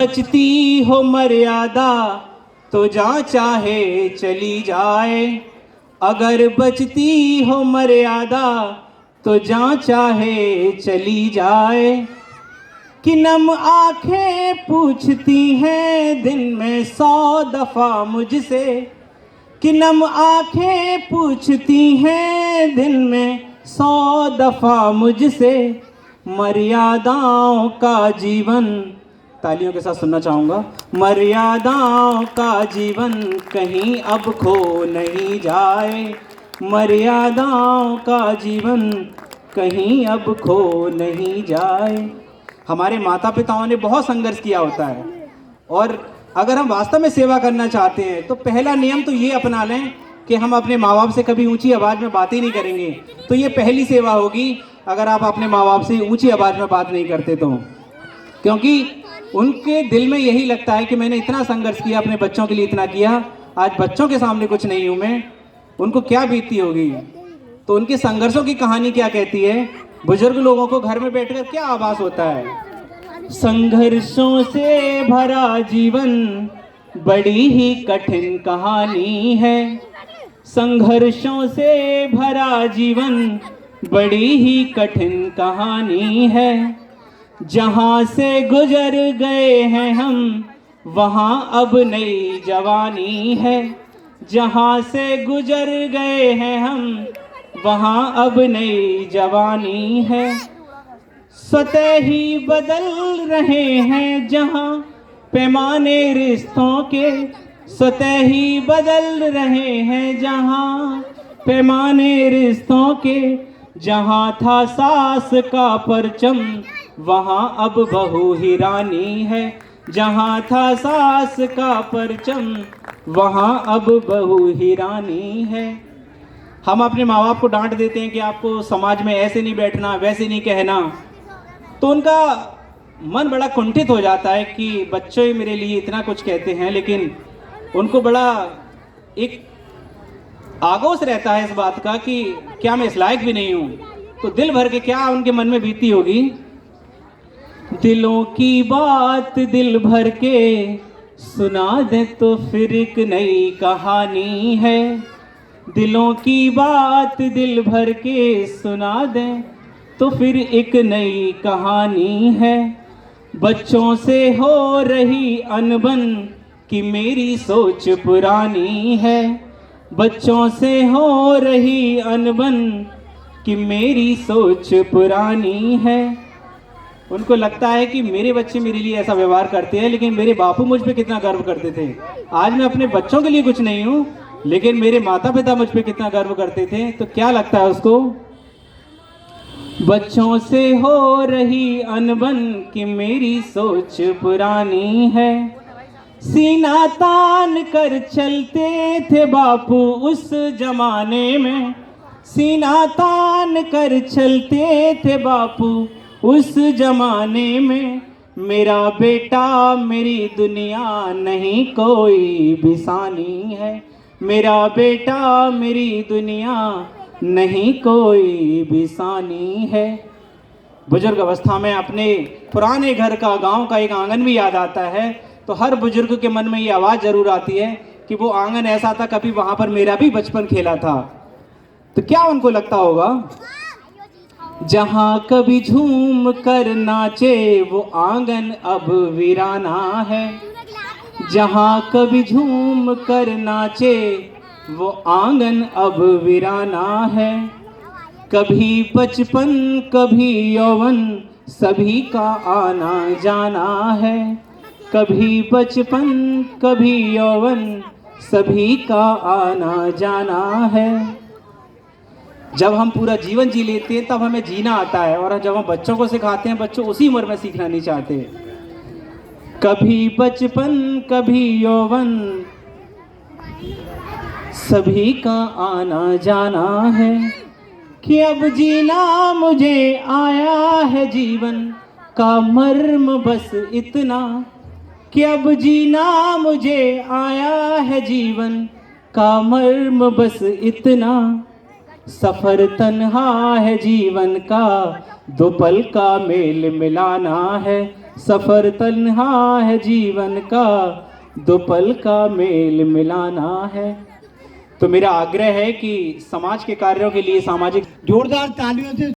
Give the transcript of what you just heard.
बचती हो मर्यादा तो जहाँ चाहे चली जाए, अगर बचती हो मर्यादा तो जहाँ चाहे चली जाए। कि नम आंखें पूछती हैं दिन में 100 दफा मुझसे, कि नम आंखें पूछती हैं दिन में 100 दफा मुझसे, मर्यादाओं का जीवन, तालियों के साथ सुनना चाहूँगा, मर्यादाओं का जीवन कहीं अब खो नहीं जाए, मर्यादाओं का जीवन कहीं अब खो नहीं जाए। हमारे माता पिताओं ने बहुत संघर्ष किया होता है, और अगर हम वास्तव में सेवा करना चाहते हैं तो पहला नियम तो ये अपना लें कि हम अपने माँ बाप से कभी ऊंची आवाज़ में बात ही नहीं करेंगे। तो ये पहली सेवा होगी अगर आप अपने माँ बाप से ऊंची आवाज़ में बात नहीं करते तो, क्योंकि उनके दिल में यही लगता है कि मैंने इतना संघर्ष किया, अपने बच्चों के लिए इतना किया, आज बच्चों के सामने कुछ नहीं हूँ मैं, उनको क्या बीतती होगी। तो उनके संघर्षों की कहानी क्या कहती है, बुजुर्ग लोगों को घर में बैठकर क्या आभास होता है, संघर्षों से भरा जीवन बड़ी ही कठिन कहानी है, संघर्षों से भरा जीवन बड़ी ही कठिन कहानी है। जहाँ से गुजर गए हैं हम वहाँ अब नई जवानी है, जहाँ से गुजर गए हैं हम वहाँ अब नई जवानी है। स्वतः ही बदल रहे हैं जहाँ पैमाने रिश्तों के, स्वतः ही बदल रहे हैं जहाँ पैमाने रिश्तों के, जहाँ था सास का परचम वहाँ अब बहू ही रानी है, जहाँ था सास का परचम वहाँ अब बहू ही रानी है। हम अपने माँ बाप को डांट देते हैं कि आपको समाज में ऐसे नहीं बैठना, वैसे नहीं कहना, तो उनका मन बड़ा कुंठित हो जाता है कि बच्चे मेरे लिए इतना कुछ कहते हैं, लेकिन उनको बड़ा एक आगोश रहता है इस बात का कि क्या मैं इस लायक भी नहीं हूँ। तो दिल भर के क्या उनके मन में बीती होगी। दिलों की बात दिल भर के सुना दे तो फिर एक नई कहानी है, दिलों की बात दिल भर के सुना दे तो फिर एक नई कहानी है। बच्चों से हो रही अनबन कि मेरी सोच पुरानी है, बच्चों से हो रही अनबन कि मेरी सोच पुरानी है। उनको लगता है कि मेरे बच्चे मेरे लिए ऐसा व्यवहार करते हैं, लेकिन मेरे बापू मुझ पे कितना गर्व करते थे। आज मैं अपने बच्चों के लिए कुछ नहीं हूँ, लेकिन मेरे माता पिता मुझ पे कितना गर्व करते थे। तो क्या लगता है उसको, बच्चों से हो रही अनबन कि मेरी सोच पुरानी है। सीना तान कर चलते थे बापू उस जमाने में, सीना तान कर चलते थे बापू उस जमाने में। मेरा बेटा मेरी दुनिया नहीं कोई बिसानी है, मेरा बेटा मेरी दुनिया नहीं कोई बिसानी है। बुजुर्ग अवस्था में अपने पुराने घर का, गांव का एक आंगन भी याद आता है, तो हर बुजुर्ग के मन में ये आवाज़ जरूर आती है कि वो आंगन ऐसा था, कभी वहाँ पर मेरा भी बचपन खेला था। तो क्या उनको लगता होगा, जहाँ कभी झूम कर नाचे वो आंगन अब वीराना है, जहाँ कभी झूम कर नाचे वो आंगन अब वीराना है। कभी बचपन कभी यौवन सभी का आना जाना है, कभी बचपन कभी यौवन सभी का आना जाना है। जब हम पूरा जीवन जी लेते हैं तब हमें जीना आता है, और जब हम बच्चों को सिखाते हैं, बच्चों उसी उम्र में सीखना नहीं चाहते। कभी बचपन कभी यौवन सभी का आना जाना है, कि अब जीना मुझे आया है जीवन का मर्म बस इतना, कि अब जीना मुझे आया है जीवन का मर्म बस इतना। सफर तन्हा है जीवन का, दो पल का मेल मिलाना है, सफर तन्हा है जीवन का, दो पल का मेल मिलाना है। तो मेरा आग्रह है कि समाज के कार्यों के लिए, सामाजिक जोरदार तालियों से